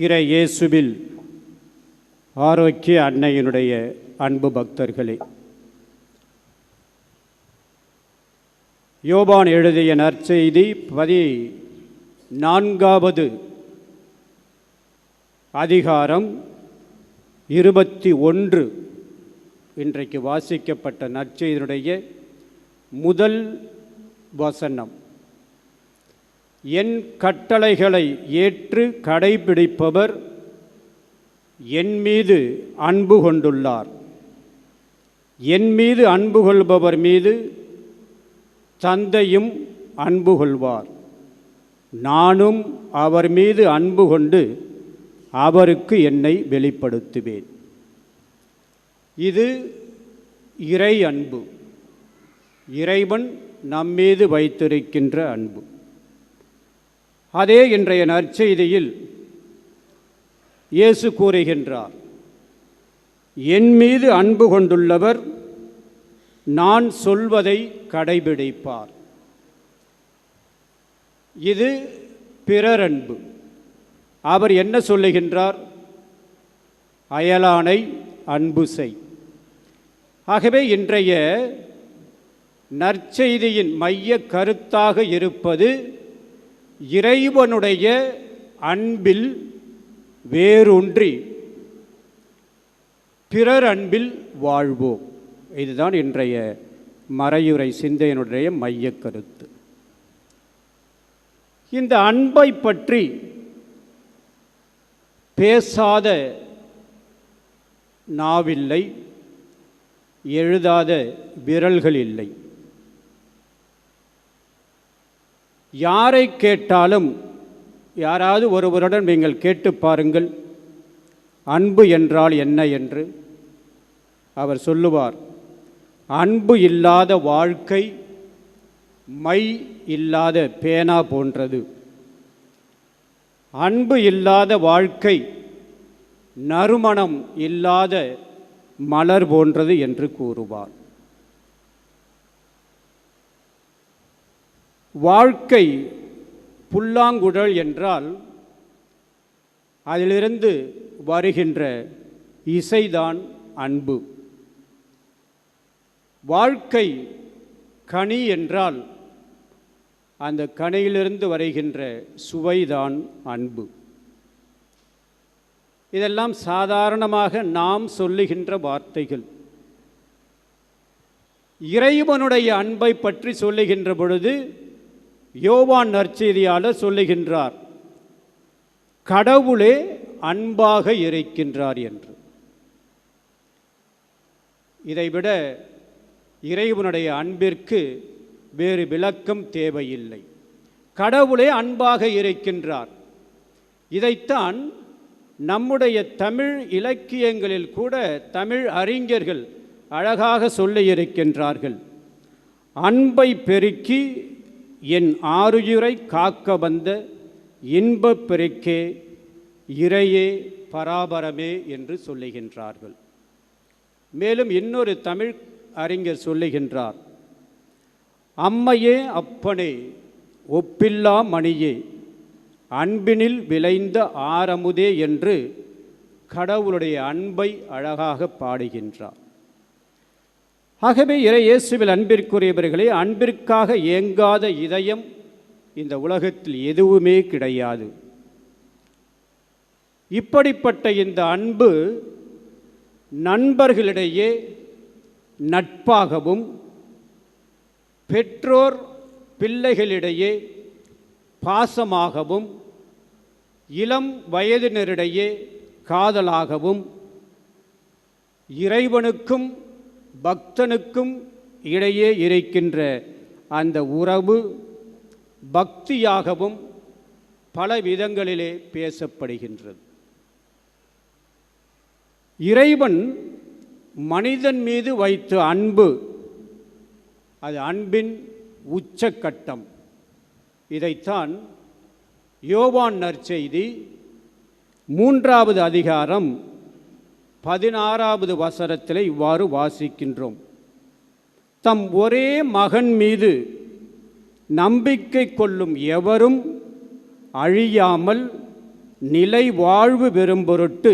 இறை இயேசுவில் ஆரோக்கிய அன்னையினுடைய அன்பு பக்தர்களே, யோவான் எழுதிய நற்செய்தி 14வது அதிகாரம் 21 இன்றைக்கு வாசிக்கப்பட்ட நற்செய்தியினுடைய முதல் வசனம். என் கட்டளைகளை ஏற்று கடைபிடிப்பவர் என் மீது அன்பு கொண்டுள்ளார். என் மீது அன்பு கொள்பவர் மீது தந்தையும் அன்பு கொள்வார். நானும் அவர் மீது அன்பு கொண்டு அவருக்கு என்னை வெளிப்படுத்துவேன். இது இறை அன்பு, இறைவன் நம்மீது வைத்திருக்கின்ற அன்பு. அதே இன்றைய நற்செய்தியில் இயேசு கூறுகின்றார், என் மீது அன்பு கொண்டுள்ளவர் நான் சொல்வதை கடைபிடிப்பார். இது பிறர் அன்பு. அவர் என்ன சொல்லுகின்றார்? அயலானை அன்பு செய். ஆகவே இன்றைய நற்செய்தியின் மைய கருத்தாக இருப்பது இறைவனுடைய அன்பில் வேரூன்றி பிறர் அன்பில் வாழ்வோம். இதுதான் இன்றைய மறையுரை சிந்தையினுடைய மைய கருத்து. இந்த அன்பை பற்றி பேசாத நாவில்லை, எழுதாத விரல்கள் இல்லை. யாரை கேட்டாலும், யாராவது ஒருவருடன் நீங்கள் கேட்டு பாருங்கள், அன்பு என்றால் என்ன என்று. அவர் சொல்லுவார், அன்பு இல்லாத வாழ்க்கை மை இல்லாத பேனா போன்றது. அன்பு இல்லாத வாழ்க்கை நறுமணம் இல்லாத மலர் போன்றது என்று கூறுவார். வாழ்க்கை புல்லாங்குழல் என்றால் அதிலிருந்து வருகின்ற இசைதான் அன்பு. வாழ்க்கை கனி என்றால் அந்த கனியிலிருந்து வருகின்ற சுவைதான் அன்பு. இதெல்லாம் சாதாரணமாக நாம் சொல்லுகின்ற வார்த்தைகள். இறைவனுடைய அன்பை பற்றி சொல்லுகின்ற பொழுது யோவான் நற்செய்தியாளர் சொல்லுகின்றார், கடவுளே அன்பாக இருக்கின்றார் என்று. இதைவிட இறைவனுடைய அன்பிற்கு வேறு விளக்கம் தேவையில்லை. கடவுளே அன்பாக இருக்கின்றார். இதைத்தான் நம்முடைய தமிழ் இலக்கியங்களில் கூட தமிழ் அறிஞர்கள் அழகாக சொல்லியிருக்கின்றார்கள். அன்பை பெருக்கி என் ஆருயிரை காக்க வந்த இன்பப் பெருக்கே இறையே பராபரமே என்று சொல்லுகின்றார்கள். மேலும் இன்னொரு தமிழ் அறிஞர் சொல்லுகின்றார், அம்மையே அப்பனே ஒப்பில்லா மணியே அன்பினில் விளைந்த ஆரமுதே என்று கடவுளுடைய அன்பை அழகாக பாடுகின்றார். ஆகவே இறை இயேசுவில் அன்பிற்குரியவர்களே, அன்பிற்காக ஏங்காத இதயம் இந்த உலகத்தில் எதுவுமே கிடையாது. இப்படிப்பட்ட இந்த அன்பு நண்பர்களிடையே நட்பாகவும், பெற்றோர் பிள்ளைகளிடையே பாசமாகவும், இளம் வயதினரிடையே காதலாகவும், இறைவனுக்கும் பக்தனுக்கும் இடையே இருக்கின்ற அந்த உறவு பக்தியாகவும் பல விதங்களிலே பேசப்படுகின்றது. இறைவன் மனிதன் மீது வைத்த அன்பு அது அன்பின் உச்சக்கட்டம். இதைத்தான் யோவான் நற்செய்தி 3வது அதிகாரம் 16வது வசனத்தில் இவ்வாறு வாசிக்கின்றோம். தம் ஒரே மகன் மீது நம்பிக்கை கொள்ளும் எவரும் அழியாமல் நிலை வாழ்வு பெறும் பொருட்டு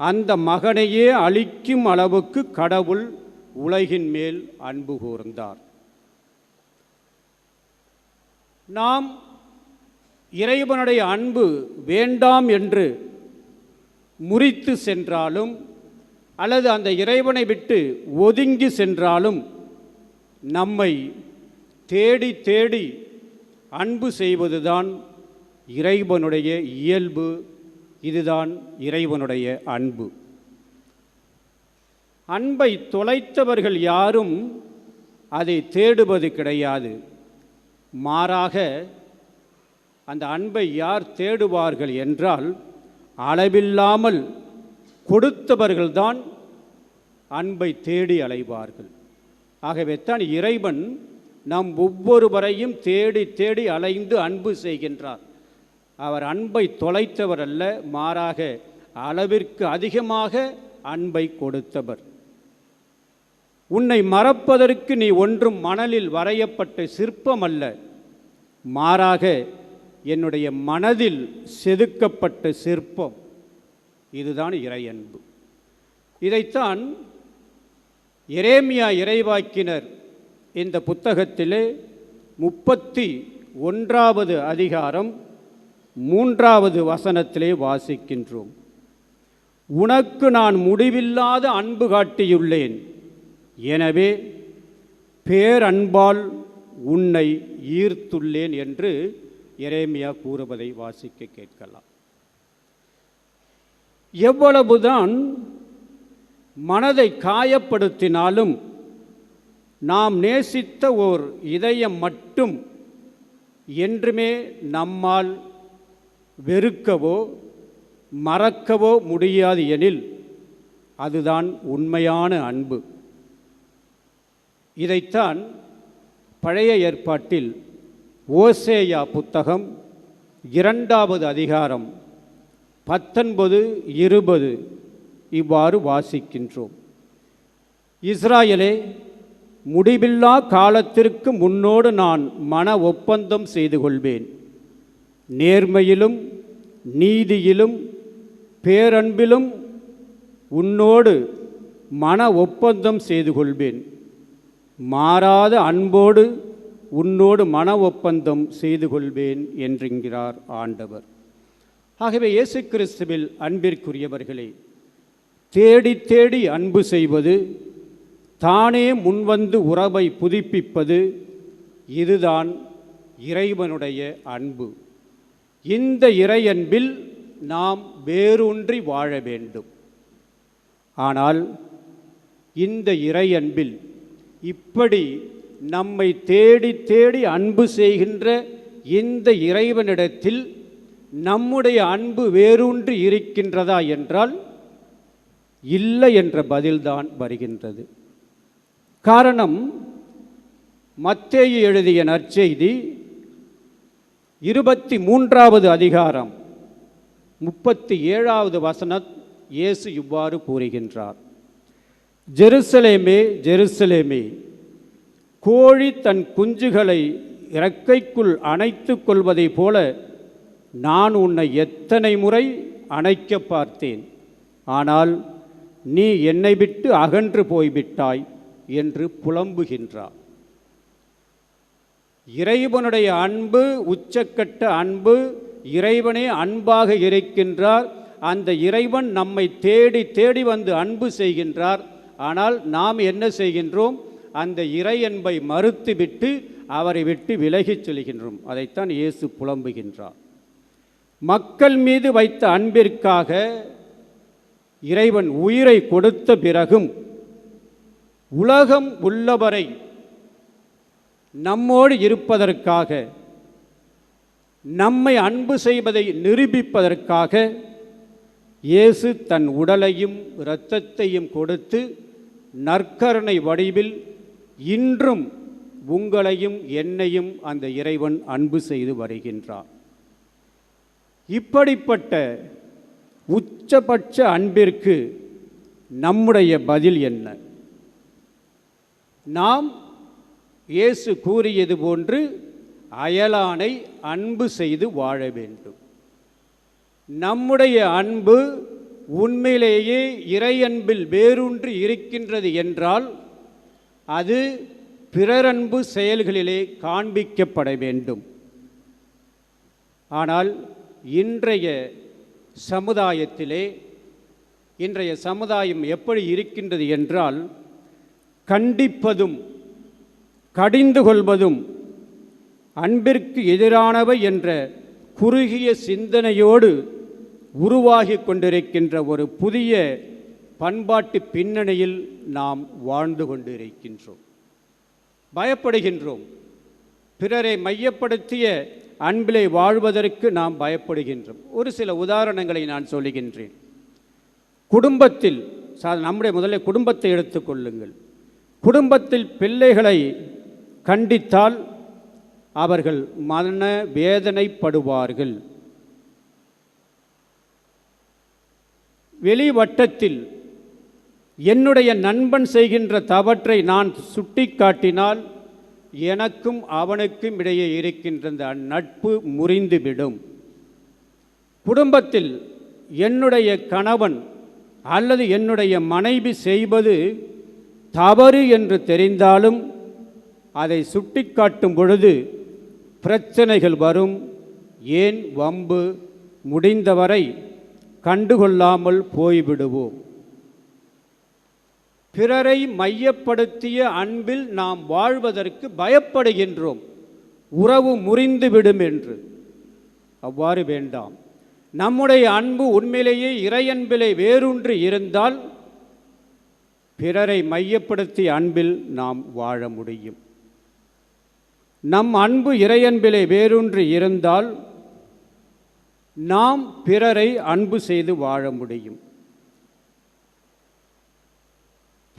அந்த மகனையே அளிக்கும் அளவுக்கு கடவுள் உலகின் மேல் அன்பு கூர்ந்தார். நாம் இறைவனுடைய அன்பு வேண்டாம் என்று முறித்து சென்றாலும் அல்லது அந்த இறைவனை விட்டு ஒதுங்கி சென்றாலும் நம்மை தேடி தேடி அன்பு செய்வதுதான் இறைவனுடைய இயல்பு. இதுதான் இறைவனுடைய அன்பு. அன்பை தொலைத்தவர்கள் யாரும் அதை தேடுவது கிடையாது. மாறாக அந்த அன்பை யார் தேடுவார்கள் என்றால், அளவில்லாமல் கொடுத்தவர்கள்தான் அன்பை தேடி அலைவார்கள். ஆகவே தான் இறைவன் நம் ஒவ்வொருவரையும் தேடி தேடி அலைந்து அன்பு செய்கின்றார். அவர் அன்பை தொலைத்தவர் அல்ல, மாறாக அளவிற்கு அதிகமாக அன்பை கொடுத்தவர். உன்னை மறப்பதற்கு நீ ஒன்றும் மணலில் வரையப்பட்ட சிற்பம் அல்ல, மாறாக என்னுடைய மனதில் செதுக்கப்பட்ட சிற்பம். இதுதான் இறையன்பு. இதைத்தான் எரேமியா இறைவாக்கினர் இந்த புத்தகத்திலே 31வது அதிகாரம் 3வது வசனத்திலே வாசிக்கின்றோம். உனக்கு நான் முடிவில்லாத அன்பு காட்டியுள்ளேன், எனவே பேரன்பால் உன்னை ஈர்த்துள்ளேன் என்று எரேமியா கூறுவதை வாசிக்க கேட்கலாம். எவ்வளவுதான் மனதை காயப்படுத்தினாலும் நாம் நேசித்த ஓர் இதயம் மட்டும் என்றுமே நம்மால் வெறுக்கவோ மறக்கவோ முடியாது எனில் அதுதான் உண்மையான அன்பு. இதைத்தான் பழைய ஏற்பாட்டில் ஓசேயா புத்தகம் 2வது அதிகாரம் 19-20 இவ்வாறு வாசிக்கின்றோம். இஸ்ராயலே, முடிவில்லா காலத்திற்கு முன்னோடு நான் மன ஒப்பந்தம் செய்து கொள்வேன். நேர்மையிலும் நீதியிலும் பேரன்பிலும் உன்னோடு மன ஒப்பந்தம் செய்து கொள்வேன். மாறாத அன்போடு உன்னோடு மன ஒப்பந்தம் செய்து கொள்வேன் என்றிருக்கிறார் ஆண்டவர். ஆகவே இயேசு கிறிஸ்துவில் அன்பிற்குரியவர்களே, தேடி தேடி அன்பு செய்வது, தானே முன்வந்து உறவை புதுப்பிப்பது, இதுதான் இறைவனுடைய அன்பு. இந்த இறையன்பில் நாம் வேரூன்றி வாழ வேண்டும். ஆனால் இந்த இறையன்பில் இப்படி நம்மை தேடி தேடி அன்பு செய்கின்ற இந்த இறைவனிடத்தில் நம்முடைய அன்பு வேரூன்றி இருக்கின்றதா என்றால் இல்லை என்ற பதில்தான் வருகின்றது. காரணம், மத்தேயு எழுதிய நற்செய்தி 23வது அதிகாரம் 37வது வசனம் இயேசு இவ்வாறு கூறுகின்றார். ஜெருசலேமே, ஜெருசலேமே, கோழி தன் குஞ்சுகளை இறக்கைக்குள் அணைத்து கொள்வதை போல நான் உன்னை எத்தனை முறை அணைக்க பார்த்தேன், ஆனால் நீ என்னை விட்டு அகன்று போய்விட்டாய் என்று புலம்புகின்றார். இறைவனுடைய அன்பு உச்சக்கட்ட அன்பு. இறைவனே அன்பாக இருக்கின்றார். அந்த இறைவன் நம்மை தேடி தேடி வந்து அன்பு செய்கின்றார். ஆனால் நாம் என்ன செய்கின்றோம்? அந்த இறை அன்பை மறுத்துவிட்டு அவரை விட்டு விலகிச் செல்கின்றோம். அதைத்தான் இயேசு புலம்புகின்றார். மக்கள் மீது வைத்த அன்பிற்காக இறைவன் உயிரை கொடுத்த பிறகும் உலகம் உள்ளவரை நம்மோடு இருப்பதற்காக, நம்மை அன்பு செய்வதை நிரூபிப்பதற்காக இயேசு தன் உடலையும் இரத்தத்தையும் கொடுத்து நற்கருணை வடிவில் இன்றும் உங்களையும் என்னையும் அந்த இறைவன் அன்பு செய்து வருகின்றார். இப்படிப்பட்ட உச்சபட்ச அன்பிற்கு நம்முடைய பதில் என்ன? நாம் இயேசு கூறியது போன்று அயலானை அன்பு செய்து வாழ வேண்டும். நம்முடைய அன்பு உண்மையிலேயே இறை அன்பில் வேரூன்றி இருக்கின்றது என்றால் அது பிறரன்பு செயல்களிலே காண்பிக்கப்பட வேண்டும். ஆனால் இன்றைய சமுதாயம் எப்படி இருக்கின்றது என்றால், கண்டிப்பதும் கடிந்து கொள்வதும் அன்பிற்கு எதிரானவை என்ற குறுகிய சிந்தனையோடு உருவாகி கொண்டிருக்கின்ற ஒரு புதிய பண்பாட்டு பின்னணியில் நாம் வாழ்ந்து கொண்டிருக்கின்றோம். பயப்படுகின்றோம். பிறரை மையப்படுத்திய அன்பிலே வாழ்வதற்கு நாம் பயப்படுகின்றோம். ஒரு சில உதாரணங்களை நான் சொல்லுகின்றேன். குடும்பத்தில் முதல்ல குடும்பத்தை எடுத்துக்கொள்ளுங்கள். குடும்பத்தில் பிள்ளைகளை கண்டித்தால் அவர்கள் மன வேதனைப்படுவார்கள். வெளி வட்டத்தில் என்னுடைய நண்பன் செய்கின்ற தவற்றை நான் சுட்டிக்காட்டினால் எனக்கும் அவனுக்கும் இடையே இருக்கின்ற அந்த நட்பு முறிந்துவிடும். குடும்பத்தில் என்னுடைய கணவன் அல்லது என்னுடைய மனைவி செய்வது தவறு என்று தெரிந்தாலும் அதை சுட்டிக்காட்டும் பொழுது பிரச்சனைகள் வரும். ஏன் வம்பு? முடிந்தவரை கண்டுகொள்ளாமல் போய்விடுவோம். பிறரை மையப்படுத்திய அன்பில் நாம் வாழ்வதற்கு பயப்படுகின்றோம், உறவு முறிந்துவிடும் என்று. அவ்வாறு வேண்டாம். நம்முடைய அன்பு உண்மையிலேயே இறையன்பிலே வேரூன்றி இருந்தால் பிறரை மையப்படுத்திய அன்பில் நாம் வாழ முடியும். நம் அன்பு இறையன்பிலே வேரூன்றி இருந்தால் நாம் பிறரை அன்பு செய்து வாழ முடியும்.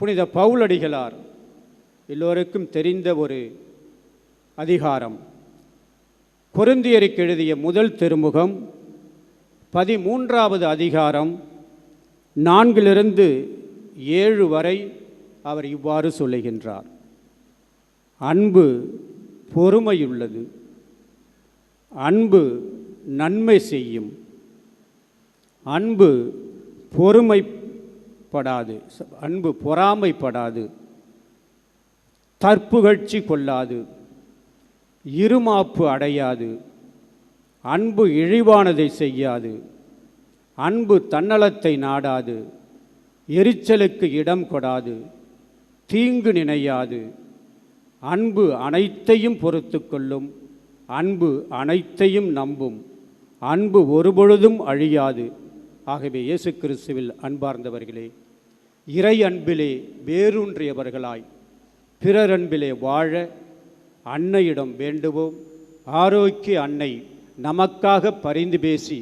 புனித பவுலடிகளார் எல்லோருக்கும் தெரிந்த ஒரு அதிகாரம். கொரிந்தியருக்கு எழுதிய முதல் திருமுகம் 13வது அதிகாரம் 4 - 7 வரை அவர் இவ்வாறு சொல்லுகின்றார். அன்பு பொறுமையுள்ளது, அன்பு நன்மை செய்யும், அன்பு அன்பு பொறாமைப்படாது, தற்புகழ்ச்சி கொள்ளாது, இருமாப்பு அடையாது, அன்பு இழிவானதை செய்யாது, அன்பு தன்னலத்தை நாடாது, எரிச்சலுக்கு இடம் கொடாது, தீங்கு நினையாது, அன்பு அனைத்தையும் பொறுத்து கொள்ளும், அன்பு அனைத்தையும் நம்பும், அன்பு ஒருபொழுதும் அழியாது. ஆகவே இயேசு கிறிஸ்துவில் அன்பார்ந்தவர்களே, இறை அன்பிலே வேரூன்றியவர்களாய் பிறர் அன்பிலே வாழ அன்னையிடம் வேண்டுவோம். ஆரோக்கிய அன்னை நமக்காக பரிந்து பேசி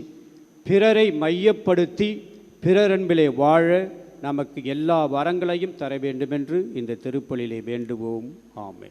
பிறரை மையப்படுத்தி பிறர் அன்பிலே வாழ நமக்கு எல்லா வரங்களையும் தர வேண்டுமென்று இந்த திருப்பலியிலே வேண்டுவோம். ஆமென்.